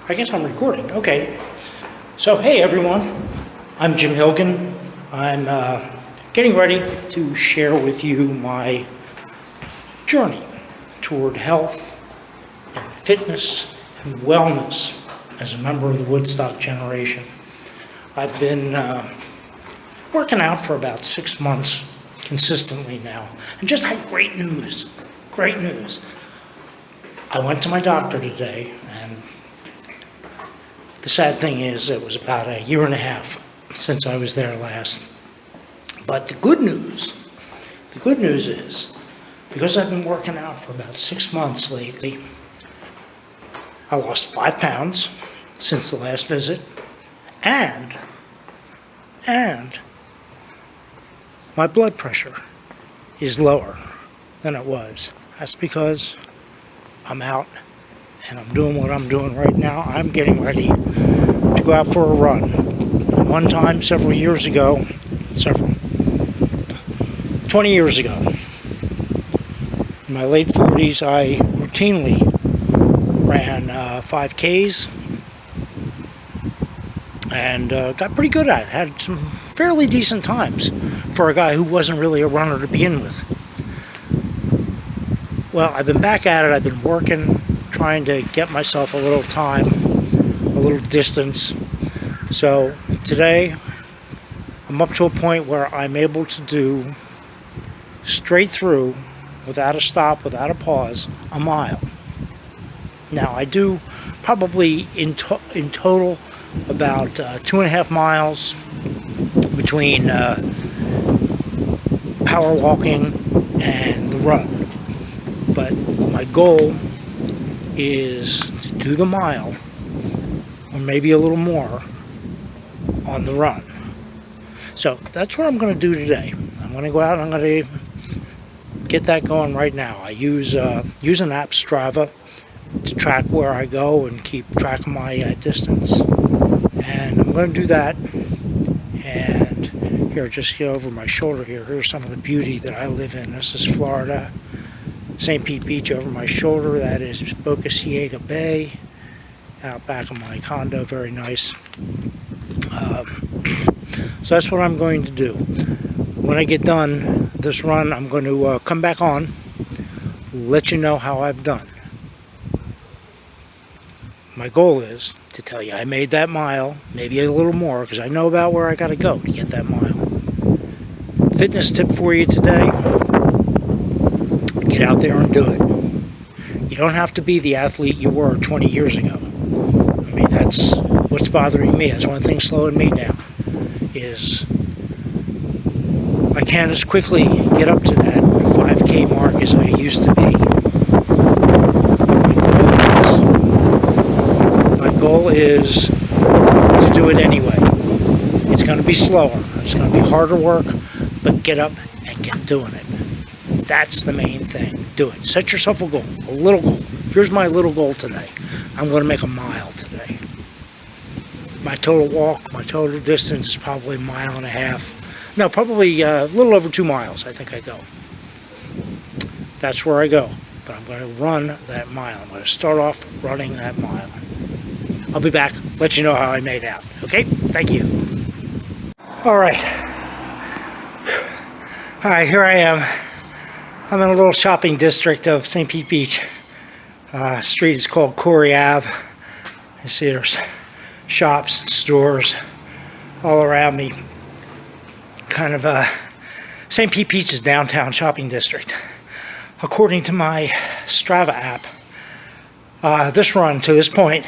I guess I'm recording. Okay. So, hey everyone, I'm Jim Hilgen. I'm getting ready to share with you my journey toward health and fitness and wellness as a member of the Woodstock generation. I've been working out for about 6 months consistently now, and just had great news. Great news. I went to my doctor today, and the sad thing is it was about a year and a half since I was there last. But the good news is, because I've been working out for about 6 months lately, I lost 5 pounds since the last visit, and my blood pressure is lower than it was. That's because I'm out and I'm doing what I'm doing right now. I'm getting ready to go out for a run. One time, several years ago, 20 years ago, in my late 40s, I routinely ran 5Ks and got pretty good at it. Had some fairly decent times for a guy who wasn't really a runner to begin with. Well, I've been back at it. I've been working, trying to get myself a little time, a little distance. So today, I'm up to a point where I'm able to do straight through, without a stop, without a pause, a mile. Now, I do probably in total about 2.5 miles between power walking and the run. But my goal is to do the mile, or maybe a little more, on the run. So that's what I'm going to do today. I'm going to go out and I'm going to get that going right now. I use an app, Strava, to track where I go and keep track of my distance. And I'm going to do that. And here, just get over my shoulder here. Here's some of the beauty that I live in. This is Florida. St. Pete Beach over my shoulder. That is Boca Ciega Bay. Out back of my condo. Very nice. So that's what I'm going to do. When I get done this run, I'm going to come back on, let you know how I've done. My goal is to tell you I made that mile, maybe a little more, because I know about where I got to go to get that mile. Fitness tip for you today: get out there and do it. You don't have to be the athlete you were 20 years ago. I mean, that's what's bothering me. That's one of the things slowing me down, is I can't as quickly get up to that 5K mark as I used to be. My goal is to do it anyway. It's going to be slower. It's going to be harder work, but get up and get doing it. That's the main thing. Do it. Set yourself a goal, a little goal. Here's my little goal today. I'm going to make a mile today. My total walk, my total distance is probably 1.5 miles. No, probably a little over 2 miles, I think I go. That's where I go. But I'm going to run that mile. I'm going to start off running that mile. I'll be back, let you know how I made out. Okay? Thank you. All right, here I am. I'm in a little shopping district of St. Pete Beach. Street is called Corey Ave. You see there's shops and stores all around me. Kind of St. Pete Beach's downtown shopping district. According to my Strava app, this run to this point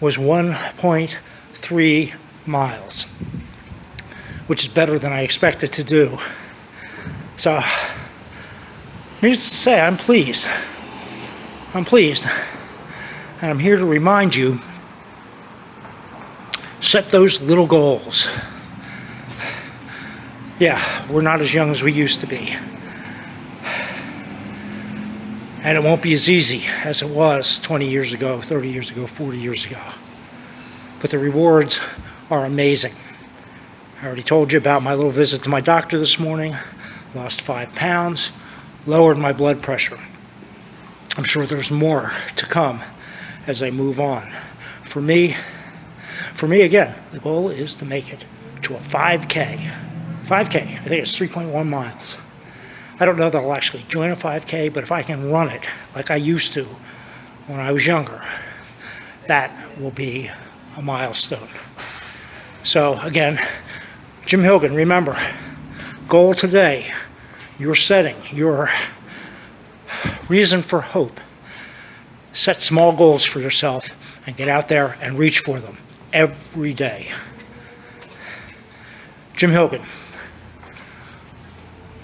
was 1.3 miles, which is better than I expected to do. So, needless to say, I'm pleased. And I'm here to remind you, set those little goals. Yeah, we're not as young as we used to be. And it won't be as easy as it was 20 years ago, 30 years ago, 40 years ago. But the rewards are amazing. I already told you about my little visit to my doctor this morning. Lost 5 pounds, lowered my blood pressure. I'm sure there's more to come as I move on. for me again, the goal is to make it to a 5K. 5K, I think it's 3.1 miles. I don't know that I'll actually join a 5K, but if I can run it like I used to when I was younger, that will be a milestone. So again, Jim Hilgen, remember, goal today, your setting, your reason for hope. Set small goals for yourself and get out there and reach for them every day. Jim Hilgen,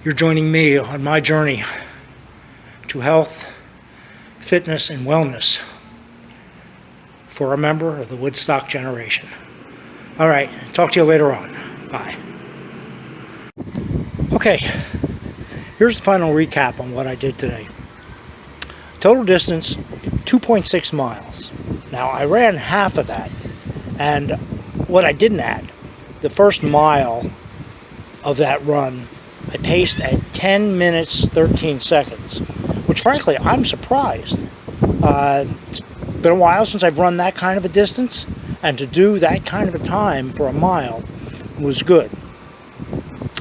you're joining me on my journey to health, fitness, and wellness for a member of the Woodstock generation. All right, talk to you later on. Bye. Okay, here's the final recap on what I did today. Total distance, 2.6 miles. Now, I ran half of that, and what I didn't add, the first mile of that run, I paced at 10 minutes, 13 seconds, which frankly, I'm surprised. It's been a while since I've run that kind of a distance, and to do that kind of a time for a mile was good.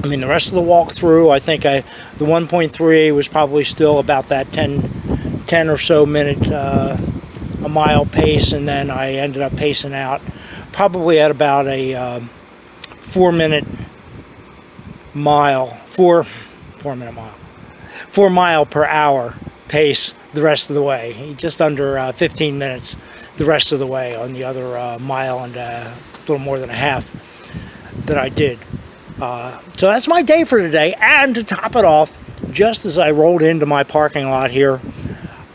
I mean, the rest of the walk through, I think the 1.3 was probably still about that 10 or so minute a mile pace, and then I ended up pacing out probably at about a 4 mile per hour pace the rest of the way, just under 15 minutes the rest of the way on the other mile and a little more than a half that I did. So that's my day for today, and to top it off, just as I rolled into my parking lot here,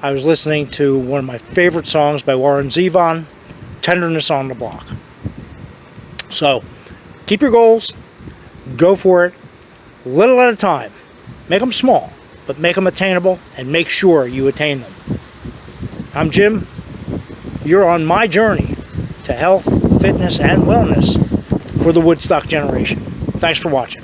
I was listening to one of my favorite songs by Warren Zevon, Tenderness on the Block. So, keep your goals, go for it, little at a time. Make them small, but make them attainable, and make sure you attain them. I'm Jim. You're on my journey to health, fitness, and wellness for the Woodstock generation. Thanks for watching.